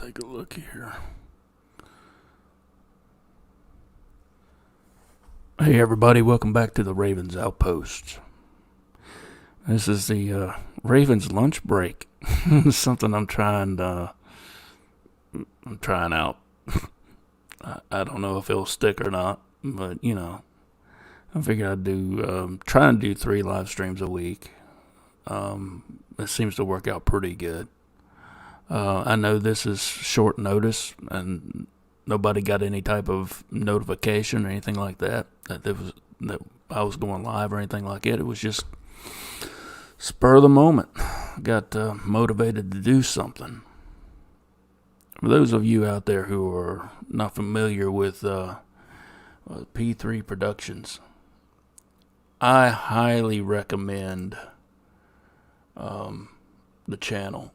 Take a look here. Hey everybody, welcome back to the Ravens Outpost. This is the Ravens lunch break. Something I'm trying out. I don't know if it'll stick or not, but I figured I'd try and do 3 live streams a week. It seems to work out pretty good. I know this is short notice, and nobody got any type of notification or anything like that that I was going live or anything like it. It was just spur of the moment. Got motivated to do something. For those of you out there who are not familiar with P3 Productions, I highly recommend the channel.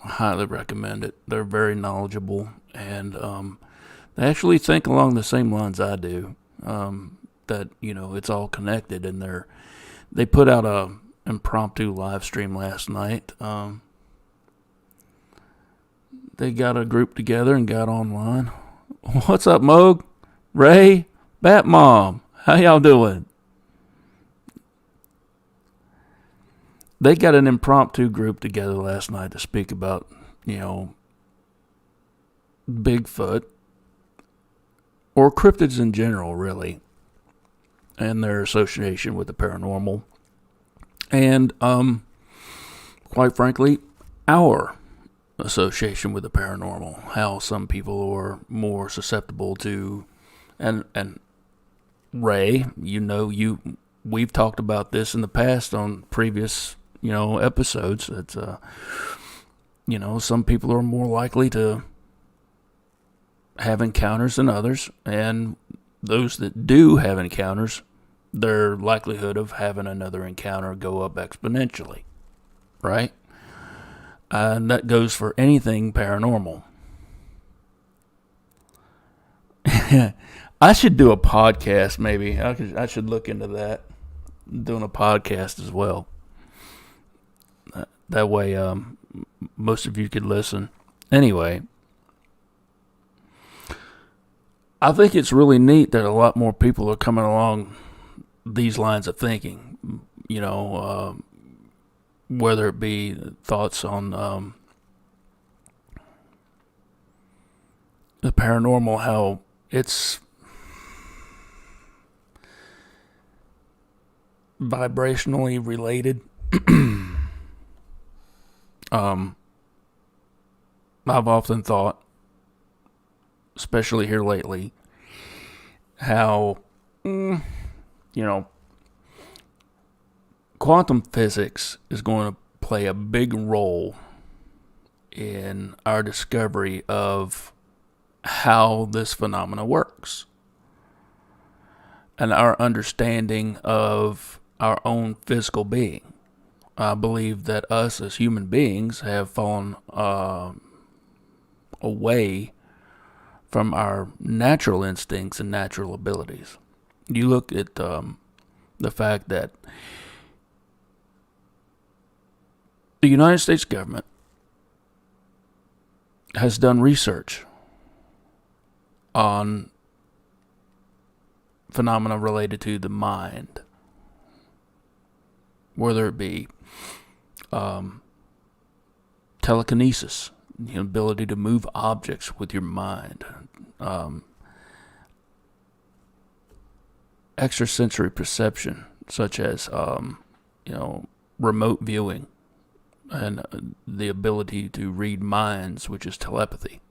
I highly recommend it. They're very knowledgeable, and they actually think along the same lines I do. That it's all connected, and they put out a impromptu live stream last night. They got a group together and got online. What's up, Moog? Ray? Bat Mom? How y'all doing? They got an impromptu group together last night to speak about, Bigfoot, or cryptids in general, really, and their association with the paranormal. And, quite frankly, our association with the paranormal. How some people are more susceptible to, and Ray, we've talked about this in the past on previous episodes. It's some people are more likely to have encounters than others, and those that do have encounters, their likelihood of having another encounter go up exponentially, right? And that goes for anything paranormal. I should do a podcast, maybe. I should look into that, doing a podcast as well. That way, most of you could listen. Anyway, I think it's really neat that a lot more people are coming along these lines of thinking. Whether it be thoughts on the paranormal, how it's vibrationally related. I've often thought, especially here lately, how, quantum physics is going to play a big role in our discovery of how this phenomena works and our understanding of our own physical being. I believe that us as human beings have fallen away from our natural instincts and natural abilities. You look at the fact that the United States government has done research on phenomena related to the mind, whether it be telekinesis, the ability to move objects with your mind, extrasensory perception, such as remote viewing, and the ability to read minds, which is telepathy,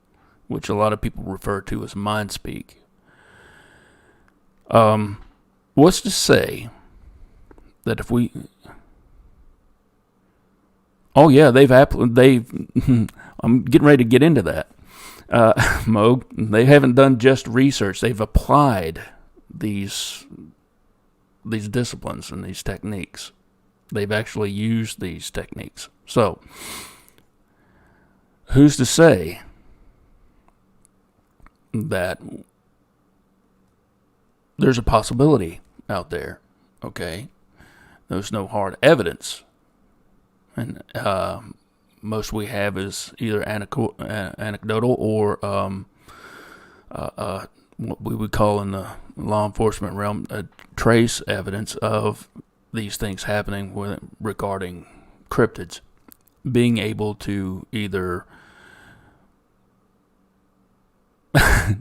which a lot of people refer to as mind speak. What's to say that if we... Oh yeah, they've I'm getting ready to get into that. Moog, they haven't done just research. They've applied these disciplines and these techniques. They've actually used these techniques. So, who's to say that there's a possibility out there, okay? There's no hard evidence. And most we have is either anecdotal or what we would call in the law enforcement realm trace evidence of these things happening regarding cryptids. Being able to either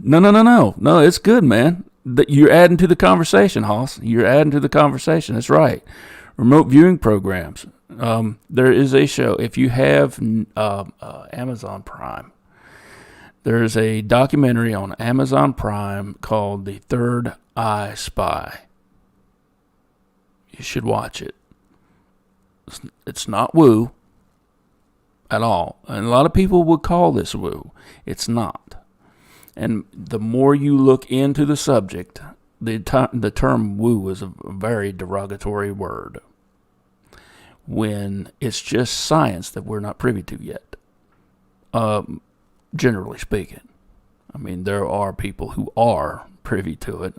No, it's good, man. You're adding to the conversation, Hoss. You're adding to the conversation. That's right. Remote viewing programs. There is a show. If you have Amazon Prime, there's a documentary on Amazon Prime called The Third Eye Spy. You should watch it. It's not woo at all. And a lot of people would call this woo. It's not. And the more you look into the subject, the term woo is a very derogatory word when it's just science that we're not privy to yet, generally speaking. I mean, there are people who are privy to it,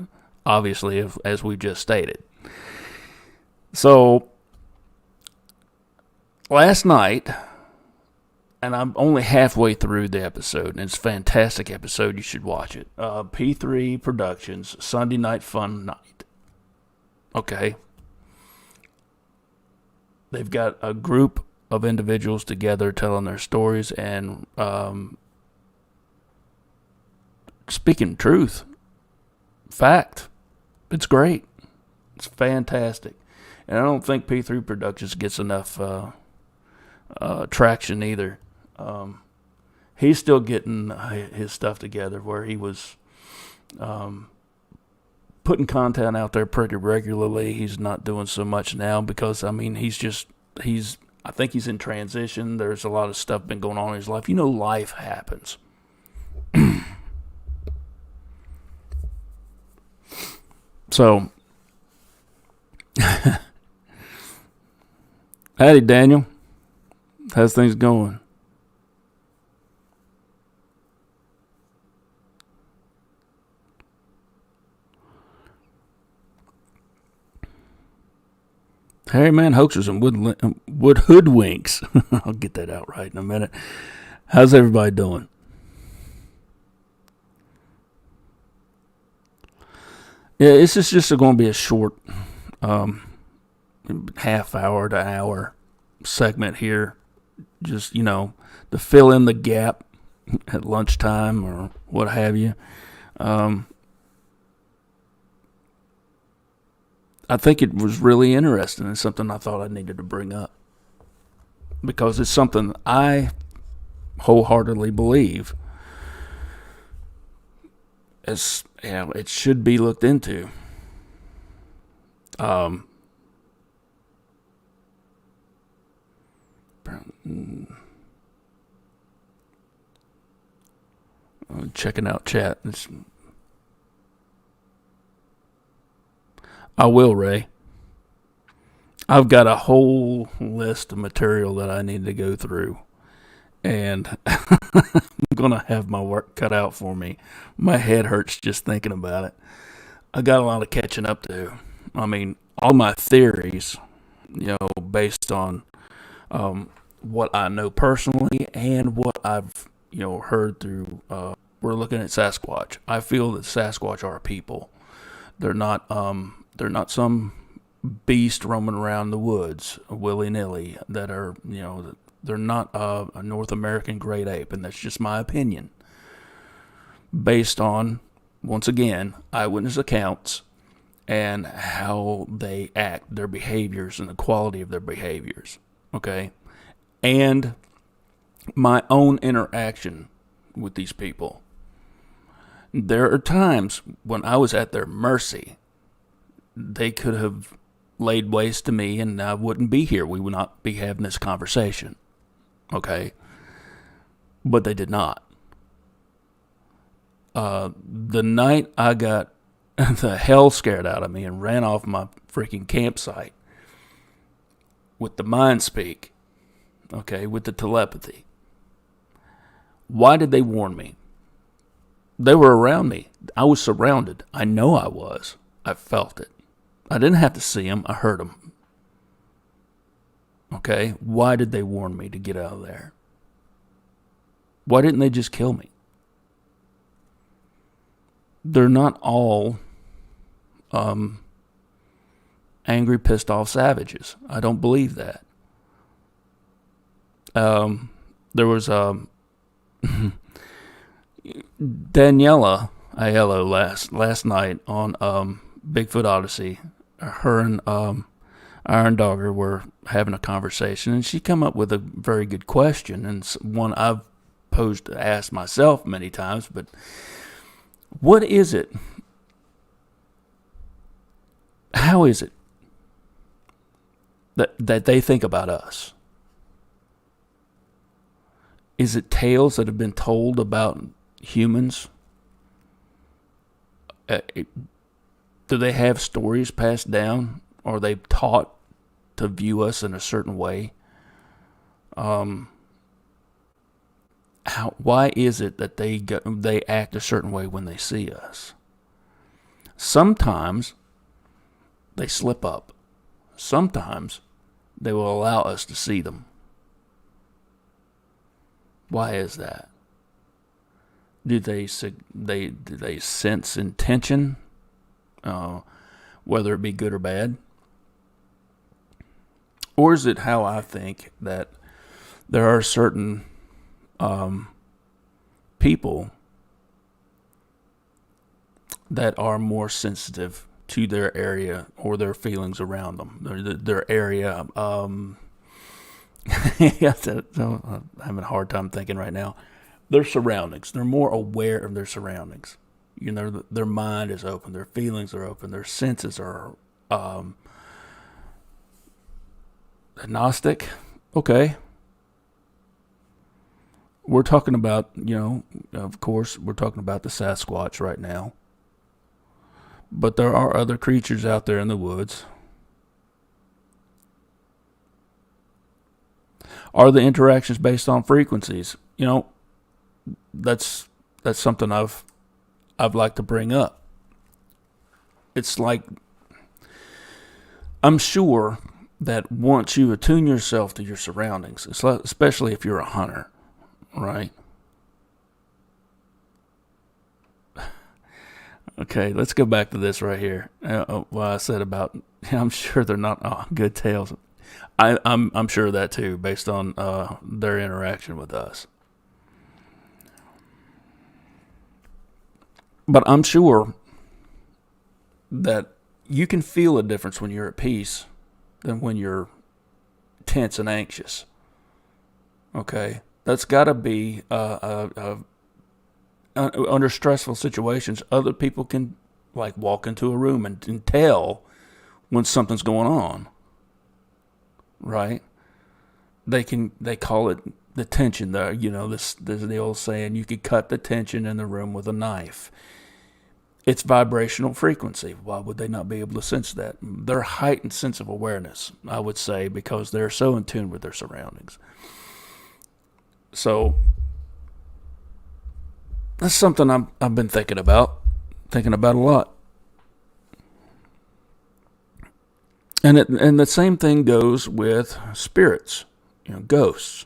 obviously, as we just stated. So, last night, and I'm only halfway through the episode, and it's a fantastic episode. You should watch it. P3 Productions, Sunday Night Fun Night. Okay. They've got a group of individuals together telling their stories and speaking truth. Fact. It's great. It's fantastic. And I don't think P3 Productions gets enough traction either. He's still getting his stuff together where he was putting content out there pretty regularly. He's not doing so much now because, I mean, I think he's in transition. There's a lot of stuff been going on in his life. You know, life happens. So, howdy, Daniel. How's things going? Harry Man Hoaxers and Wood Hoodwinks. I'll get that out right in a minute. How's everybody doing? Yeah, this is just going to be a short half hour to hour segment here. Just, to fill in the gap at lunchtime or what have you. I think it was really interesting and something I thought I needed to bring up. Because it's something I wholeheartedly believe it should be looked into. Checking out chat. I will, Ray. I've got a whole list of material that I need to go through. And I'm going to have my work cut out for me. My head hurts just thinking about it. I got a lot of catching up to do. I mean, all my theories, based on what I know personally and what I've, heard through, we're looking at Sasquatch. I feel that Sasquatch are people. They're not some beast roaming around the woods willy-nilly that are, they're not a North American great ape, and that's just my opinion. Based on, once again, eyewitness accounts and how they act, their behaviors, and the quality of their behaviors, okay? And my own interaction with these people. There are times when I was at their mercy. They could have laid waste to me and I wouldn't be here. We would not be having this conversation. Okay? But they did not. The night I got the hell scared out of me and ran off my freaking campsite with the mind speak, okay, with the telepathy. Why did they warn me? They were around me. I was surrounded. I know I was. I felt it. I didn't have to see them. I heard them. Okay? Why did they warn me to get out of there? Why didn't they just kill me? They're not all angry, pissed off savages. I don't believe that. There was Daniela Aiello last night on Bigfoot Odyssey. Her and Iron Dogger were having a conversation, and she come up with a very good question, and one I've asked myself many times. But what is it? How is it that they think about us? Is it tales that have been told about humans? Do they have stories passed down? Or are they taught to view us in a certain way? Why is it that they act a certain way when they see us? Sometimes they slip up. Sometimes they will allow us to see them. Why is that? Do they sense intention, whether it be good or bad? Or is it how I think that there are certain people that are more sensitive to their area or their feelings around them, their area? I'm having a hard time thinking right now. Their surroundings. They're more aware of their surroundings. Their mind is open. Their feelings are open. Their senses are agnostic. Okay. We're talking about, of course, we're talking about the Sasquatch right now. But there are other creatures out there in the woods. Are the interactions based on frequencies? That's something I've liked to bring up. It's like, I'm sure that once you attune yourself to your surroundings, especially if you're a hunter, right? Okay, let's go back to this right here. What I said about, I'm sure they're not good tales. I'm sure of that too, based on their interaction with us. But I'm sure that you can feel a difference when you're at peace than when you're tense and anxious. Okay? That's got to be under stressful situations. Other people can walk into a room and tell when something's going on. Right? They call it the tension there. This the old saying, you could cut the tension in the room with a knife. It's vibrational frequency. Why would they not be able to sense that? Their heightened sense of awareness, I would say, because they're so in tune with their surroundings. So that's something I've been thinking about a lot. And the same thing goes with spirits, ghosts,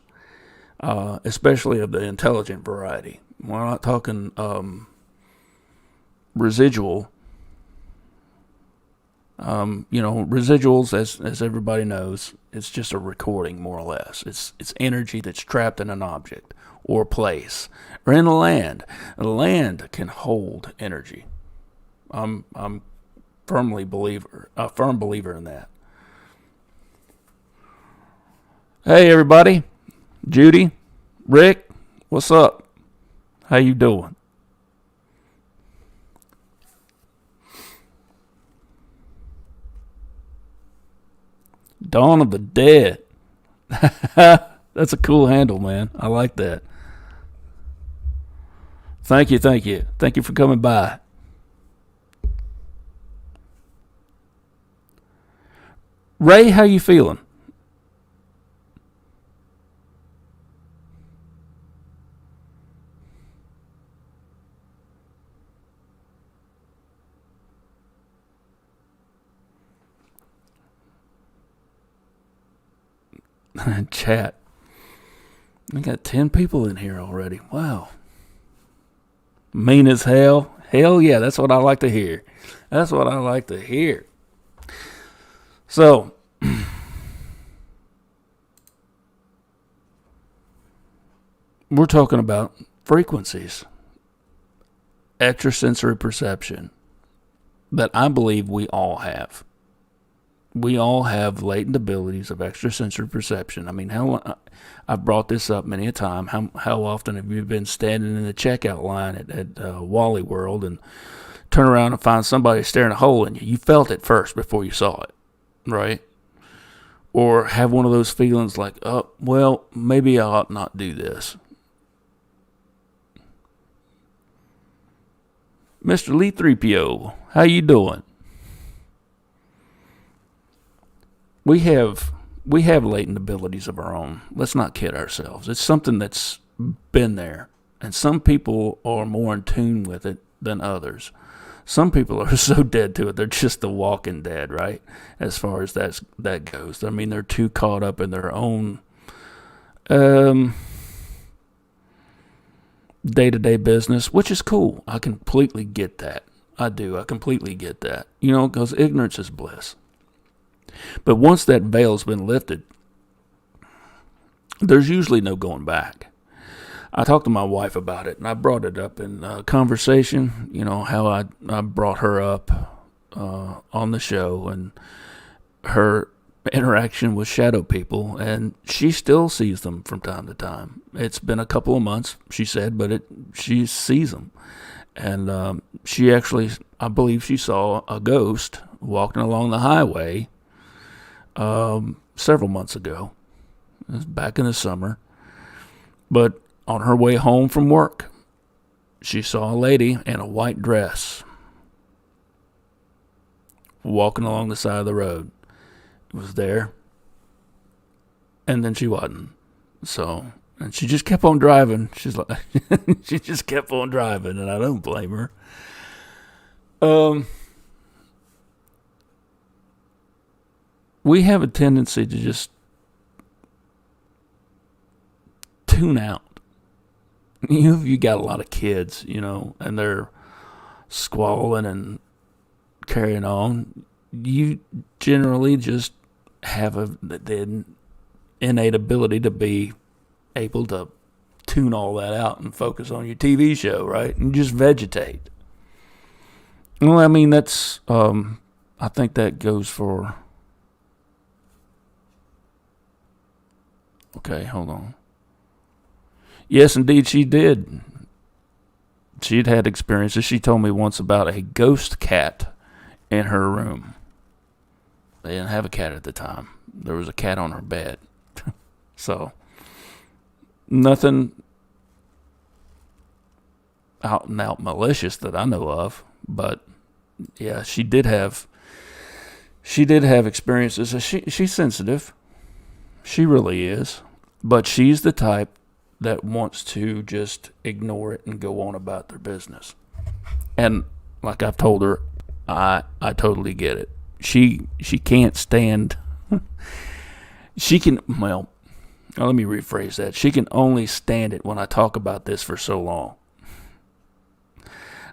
especially of the intelligent variety. We're not talking residual. Residuals, as everybody knows, it's just a recording, more or less. It's energy that's trapped in an object or place or in a land. A land can hold energy. I'm a firm believer in that. Hey everybody, Judy, Rick, what's up? How you doing? Dawn of the Dead. That's a cool handle, man. I like that. Thank you. Thank you for coming by. Ray, how you feeling? Chat. We got 10 people in here already. Wow. Mean as hell. Hell yeah, that's what I like to hear. That's what I like to hear. So, we're talking about frequencies, extrasensory perception that I believe we all have. We all have latent abilities of extrasensory perception. I mean, I've brought this up many a time. How often have you been standing in the checkout line at Wally World and turn around and find somebody staring a hole in you? You felt it first before you saw it, right? Or have one of those feelings like, oh, well, maybe I ought not do this. Mr. Lee 3PO, how you doing? We have latent abilities of our own. Let's not kid ourselves. It's something that's been there, and some people are more in tune with it than others. Some people are so dead to it, they're just the walking dead, right? As far as that goes. I mean, they're too caught up in their own day-to-day business, which is cool. I completely get that. I do. I completely get that. Because ignorance is bliss. But once that veil's been lifted, there's usually no going back. I talked to my wife about it, and I brought it up in conversation, how I brought her up on the show and her interaction with shadow people, and she still sees them from time to time. It's been a couple of months, she said, but she sees them. And she actually, I believe she saw a ghost walking along the highway several months ago. It was back in the summer. But on her way home from work, she saw a lady in a white dress walking along the side of the road. It was there, and then she wasn't. So, and she just kept on driving. She's like, she just kept on driving, and I don't blame her. We have a tendency to just tune out. You got a lot of kids, and they're squalling and carrying on. You generally just have the innate ability to be able to tune all that out and focus on your TV show, right? And just vegetate. Well, I mean, that's, I think that goes for, okay, hold on. Yes, indeed, she did. She'd had experiences. She told me once about a ghost cat in her room. They didn't have a cat at the time. There was a cat on her bed. So, nothing out and out malicious that I know of. But, yeah, she did have experiences. She's sensitive. She really is. But she's the type that wants to just ignore it and go on about their business. And like I've told her, I totally get it. She can't stand, let me rephrase that. She can only stand it when I talk about this for so long.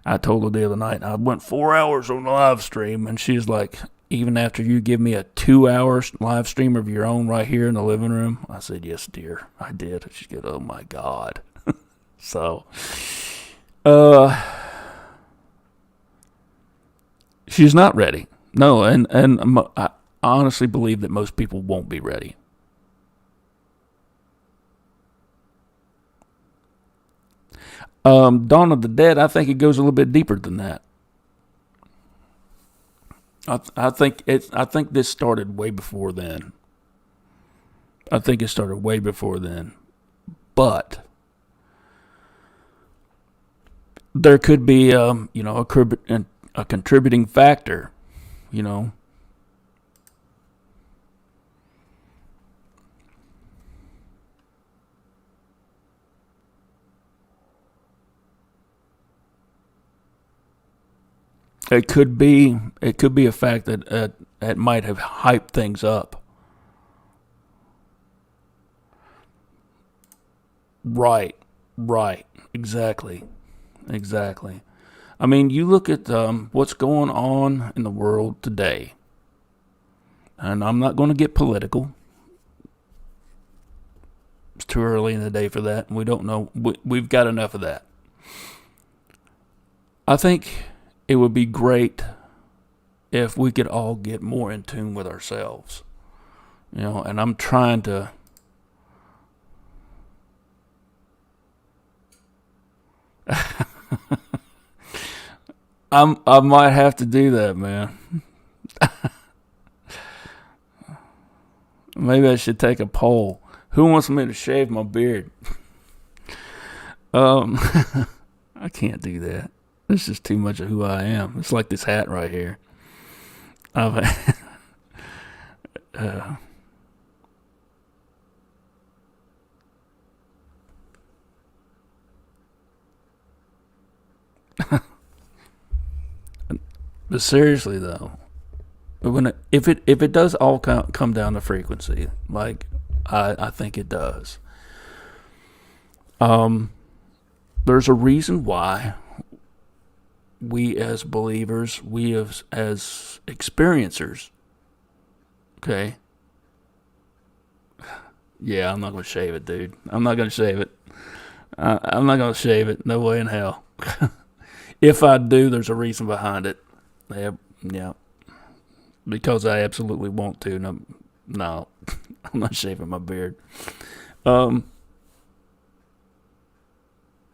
I told her the other night, I went 4 hours on the live stream, and she's like, even after you give me a 2-hour live stream of your own right here in the living room? I said, yes, dear, I did. She goes, oh my God. So, she's not ready. No, and I honestly believe that most people won't be ready. Dawn of the Dead, I think it goes a little bit deeper than that. I think this started way before then. But there could be, a contributing factor, It could be a fact that it might have hyped things up. Right, right, exactly, exactly. I mean, you look at what's going on in the world today, and I'm not going to get political. It's too early in the day for that. We don't know. We've got enough of that. I think it would be great if we could all get more in tune with ourselves. And I'm trying to. I might have to do that, man. Maybe I should take a poll. Who wants me to shave my beard? Um, I can't do that. It's just too much of who I am. It's like this hat right here. I've, uh, but seriously though, if it does all come down to frequency, like I think it does. Um, there's a reason why we as believers, we as experiencers, okay. Yeah, I'm not gonna shave it, dude. I'm not gonna shave it. I'm not gonna shave it. No way in hell. If I do, there's a reason behind it. Yeah, yeah. Because I absolutely want to. No, no, I'm not shaving my beard. Um,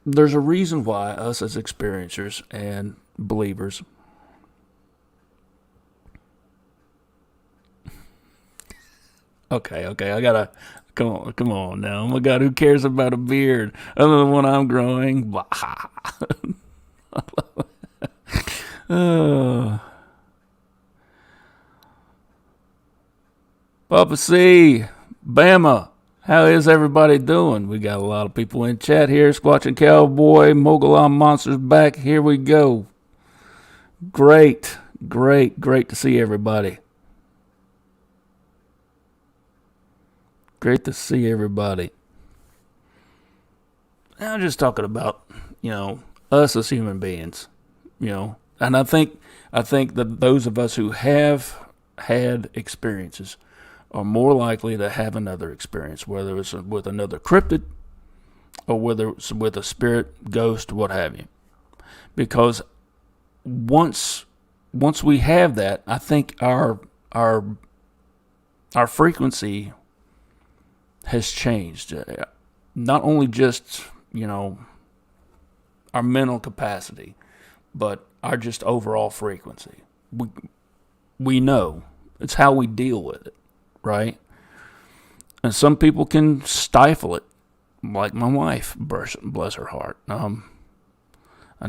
there's a reason why us as experiencers and believers. Okay, I gotta come on now. Oh my God, who cares about a beard other than one I'm growing? Blah. uh, Papa C, Bama, how is everybody doing? We got a lot of people in chat here. Squatching Cowboy, Mogollon Monsters back. Here we go. Great, great to see everybody. Great to see everybody. I'm just talking about, us as human beings, and I think that those of us who have had experiences are more likely to have another experience, whether it's with another cryptid or whether it's with a spirit, ghost, what have you. Because once we have that, I think our frequency has changed. Not only just our mental capacity, but our just overall frequency. We know it's how we deal with it, right? And some people can stifle it, like my wife, bless her heart. I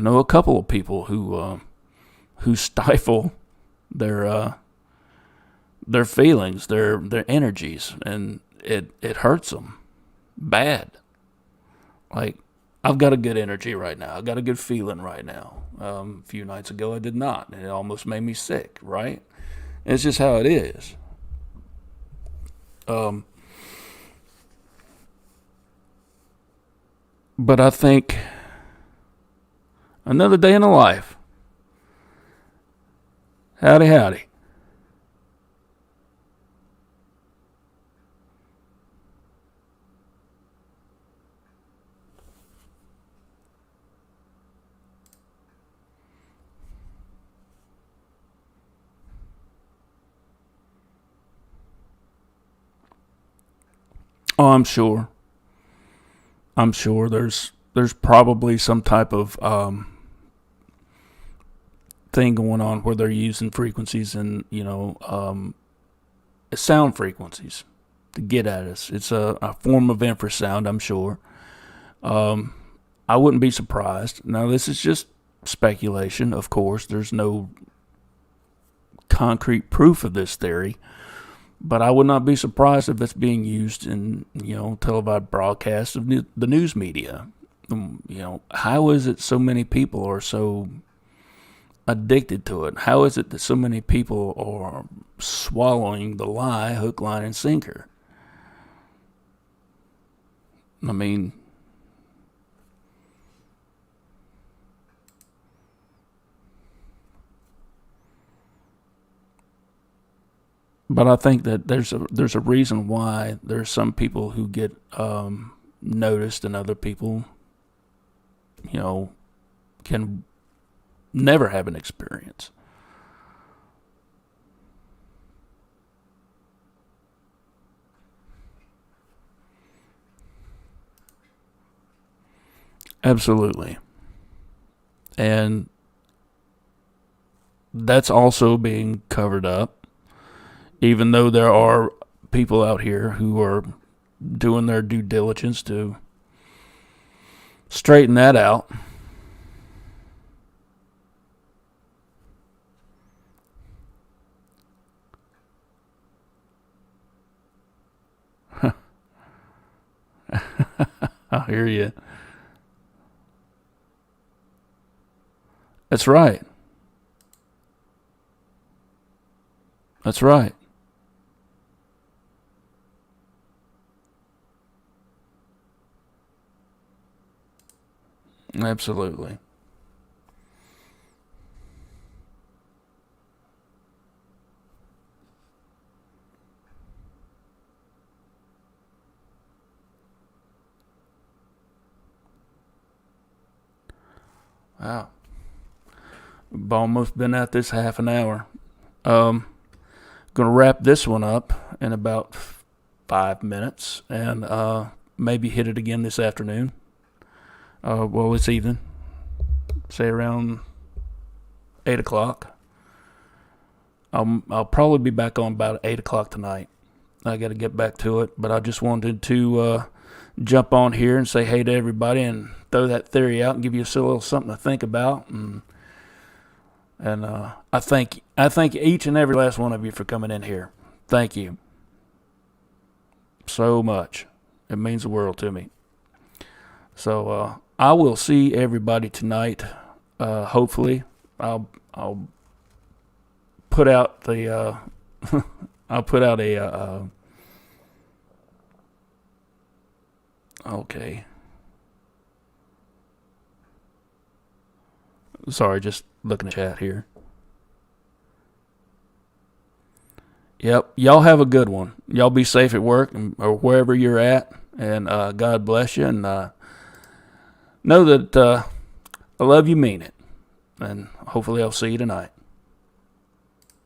know a couple of people who stifle their feelings, their energies, and it hurts them bad. Like, I've got a good energy right now. I've got a good feeling right now. A few nights ago, I did not, and it almost made me sick. Right? It's just how it is. But I think another day in the life. Howdy, howdy. Oh, I'm sure. I'm sure there's probably some type of thing going on where they're using frequencies and sound frequencies to get at us. It's a form of infrasound, I'm sure. I wouldn't be surprised. Now, this is just speculation, of course. There's no concrete proof of this theory, but I would not be surprised if it's being used in televised broadcasts of the news media. How is it so many people are so addicted to it? How is it that so many people are swallowing the lie, hook, line, and sinker? I mean, But I think that there's a reason why there's some people who get noticed and other people, you know, can never have an experience. Absolutely. And that's also being covered up, even though there are people out here who are doing their due diligence to straighten that out. I hear you. That's right. That's right. Absolutely. Wow. We've almost been at this half an hour. Um, Gonna wrap this one up in about 5 minutes, and maybe hit it again this afternoon. Well, this evening, say around 8 o'clock. I'll probably be back on about 8 o'clock tonight. I got to get back to it, but I just wanted to jump on here and say hey to everybody and throw that theory out and give you a little something to think about. And I thank each and every last one of you for coming in here. Thank you so much. It means the world to me. So I will see everybody tonight. Hopefully, I'll put out the I'll put out a okay. Sorry, just looking at chat here. Yep. Y'all have a good one. Y'all be safe at work or wherever you're at. And God bless you. And know that I love you, mean it. And hopefully I'll see you tonight.